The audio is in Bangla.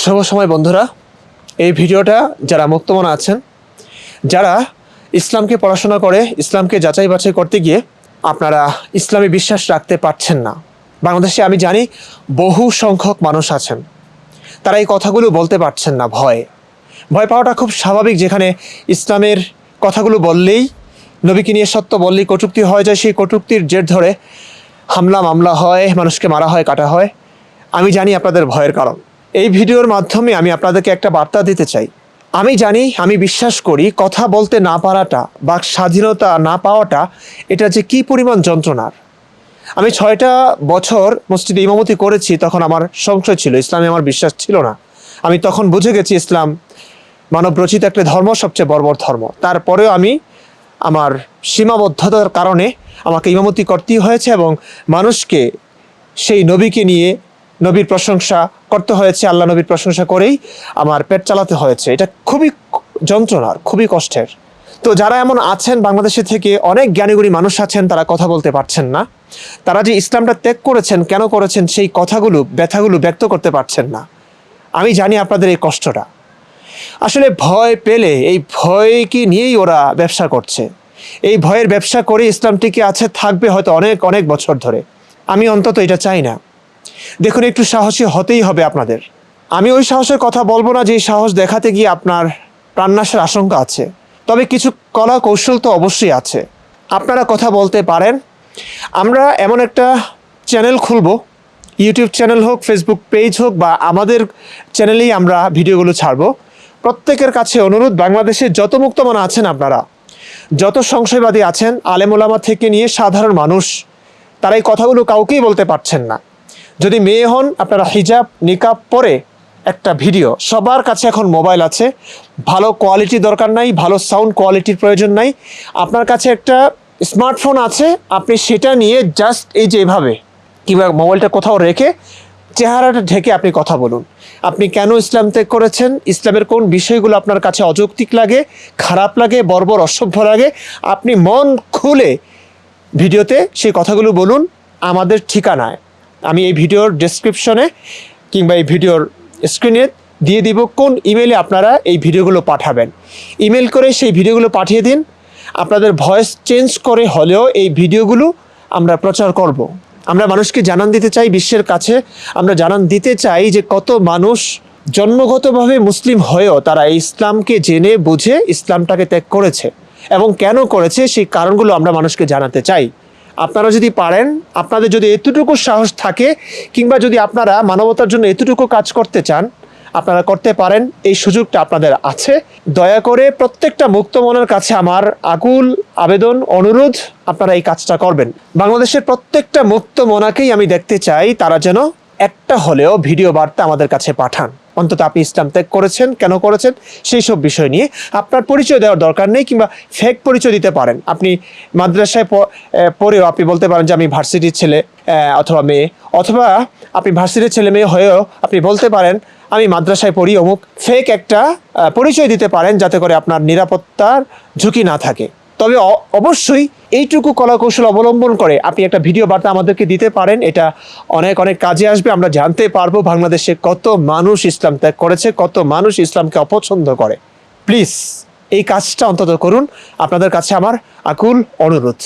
শুভ সময় বন্ধুরা, এই ভিডিওটা যারা মুক্তমনা আছেন, যারা ইসলামকে পড়াশোনা করে ইসলামকে যাচাই বাছাই করতে গিয়ে আপনারা ইসলামে বিশ্বাস রাখতে পারছেন না। বাংলাদেশে আমি জানি বহু সংখ্যক মানুষ আছেন, তারা এই কথাগুলো বলতে পারছেন না। ভয় পাওয়াটা খুব স্বাভাবিক। যেখানে ইসলামের কথাগুলো বললেই, নবীকে নিয়ে সত্য বললেই কটূক্তি হয়ে যায়, সেই কটূক্তির জের ধরে হামলা মামলা হয়, মানুষকে মারা হয়, কাটা হয়। আমি জানি আপনাদের ভয়ের কারণ। এই ভিডিওর মাধ্যমে আমি আপনাদেরকে একটা বার্তা দিতে চাই। আমি জানি, আমি বিশ্বাস করি কথা বলতে না পারাটা বা স্বাধীনতা না পাওয়াটা এটা যে কী পরিমাণ যন্ত্রণার। আমি 6টা বছর মসজিদে ইমামতি করেছি, তখন আমার সংশয় ছিল, ইসলামে আমার বিশ্বাস ছিল না। আমি তখন বুঝে গেছি ইসলাম মানবরচিত একটা ধর্ম, সবচেয়ে বর্বর ধর্ম। তারপরেও আমি আমার সীমাবদ্ধতার কারণে আমাকে ইমামতি করতেই হয়েছে এবং মানুষকে সেই নবীকে নিয়ে, নবীর প্রশংসা করতে হয়েছে। আল্লাহ নবীর প্রশংসা করেই আমার পেট চালাতে হয়েছে। এটা খুবই যন্ত্রণার, খুবই কষ্টের। তো যারা এমন আছেন, বাংলাদেশে থেকে অনেক জ্ঞানীগুণী মানুষ আছেন, তারা কথা বলতে পারছেন না। তারা যে ইসলামটা ত্যাগ করেছেন, কেন করেছেন, সেই কথাগুলো, ব্যথাগুলো ব্যক্ত করতে পারছেন না। আমি জানি আপনাদের এই কষ্টটা। আসলে ভয় পেলে, এই ভয়কে নিয়েই ওরা ব্যবসা করছে। এই ভয়ের ব্যবসা করে ইসলাম টিকে আছে, থাকবে হয়তো অনেক অনেক বছর ধরে। আমি অন্তত এটা চাই না। দেখুন, একটু সাহসী হতেই হবে আপনাদের। আমি ওই সাহসের কথা বলবো না যে সাহস দেখাতে গিয়ে আপনার প্রাণনাশের আশঙ্কা আছে, তবে কিছু কলা কৌশল তো অবশ্যই আছে। আপনারা কথা বলতে পারেন। আমরা এমন একটা চ্যানেল খুলব, ইউটিউব চ্যানেল হোক, ফেসবুক পেজ হোক, বা আমাদের চ্যানেলেই আমরা ভিডিওগুলো ছাড়বো। প্রত্যেকের কাছে অনুরোধ, বাংলাদেশের যত মুক্তমনা আছেন, আপনারা যত সংশয়বাদী আছেন, আলেম ওলামা থেকে নিয়ে সাধারণ মানুষ, তারা এই কথাগুলো কাউকেই বলতে পারছেন না। যদি মেয়ে হন, আপনারা হিজাব নিকাব পরে একটা ভিডিও, সবার কাছে এখন মোবাইল আছে, ভালো কোয়ালিটি দরকার নাই, ভালো সাউন্ড কোয়ালিটির প্রয়োজন নাই। আপনার কাছে একটা স্মার্টফোন আছে, আপনি সেটা নিয়ে জাস্ট এই যে এভাবে কিংবা মোবাইলটা কোথাও রেখে চেহারাটা ঢেকে আপনি কথা বলুন। আপনি কেন ইসলাম ত্যাগ করেছেন, ইসলামের কোন বিষয়গুলো আপনার কাছে অযৌক্তিক লাগে, খারাপ লাগে, বর্বর অসভ্য লাগে, আপনি মন খুলে ভিডিওতে সেই কথাগুলো বলুন। আমাদের ঠিকানায় আমি এই ভিডিওর ডেসক্রিপশনে কিংবা এই ভিডিওর স্ক্রিনে দিয়ে দিব কোন ইমেলে আপনারা এই ভিডিওগুলো পাঠাবেন। ইমেল করে সেই ভিডিওগুলো পাঠিয়ে দিন। আপনাদের ভয়েস চেঞ্জ করে হলেও এই ভিডিওগুলো আমরা প্রচার করব। আমরা মানুষকে জানান দিতে চাই, বিশ্বের কাছে আমরা জানান দিতে চাই যে কত মানুষ জন্মগতভাবে মুসলিম হয়েও তারা ইসলামকে জেনে বুঝে ইসলামটাকে ত্যাগ করেছে, এবং কেন করেছে সেই কারণগুলো আমরা মানুষকে জানাতে চাই। আপনারা যদি পারেন, আপনাদের যদি এতটুকু সাহস থাকে, কিংবা যদি আপনারা মানবতার জন্য এতটুকু কাজ করতে চান, আপনারা করতে পারেন। এই সুযোগটা আপনাদের আছে। দয়া করে প্রত্যেকটা মুক্ত মনের কাছে আমার আকুল আবেদন, অনুরোধ, আপনারা এই কাজটা করবেন। বাংলাদেশের প্রত্যেকটা মুক্ত মনাকেই আমি দেখতে চাই তারা যেন একটা হলেও ভিডিও বার্তা আমাদের কাছে পাঠান। অন্তত আপনি ইসলাম ত্যাগ করেছেন, কেন করেছেন, সেই সব বিষয় নিয়ে। আপনার পরিচয় দেওয়ার দরকার নেই, কিংবা ফেক পরিচয় দিতে পারেন। আপনি মাদ্রাসায় পড়েও আপনি বলতে পারেন যে আমি ভার্সিটির ছেলে অথবা মেয়ে, অথবা আপনি ভার্সিটির ছেলে মেয়ে হয়েও আপনি বলতে পারেন আমি মাদ্রাসায় পড়ি অমুক। ফেক একটা পরিচয় দিতে পারেন, যাতে করে আপনার নিরাপত্তার ঝুঁকি না থাকে। তবে অবশ্যই এইটুকু কলাকৌশল অবলম্বন করে আপনি একটা ভিডিও বার্তা আমাদেরকে দিতে পারেন। এটা অনেক অনেক কাজে আসবে। আমরা জানতে পারবো বাংলাদেশে কত মানুষ ইসলাম ত্যাগ করেছে, কত মানুষ ইসলামকে অপছন্দ করে। প্লিজ এই কাজটা অন্তত করুন। আপনাদের কাছে আমার আকুল অনুরোধ।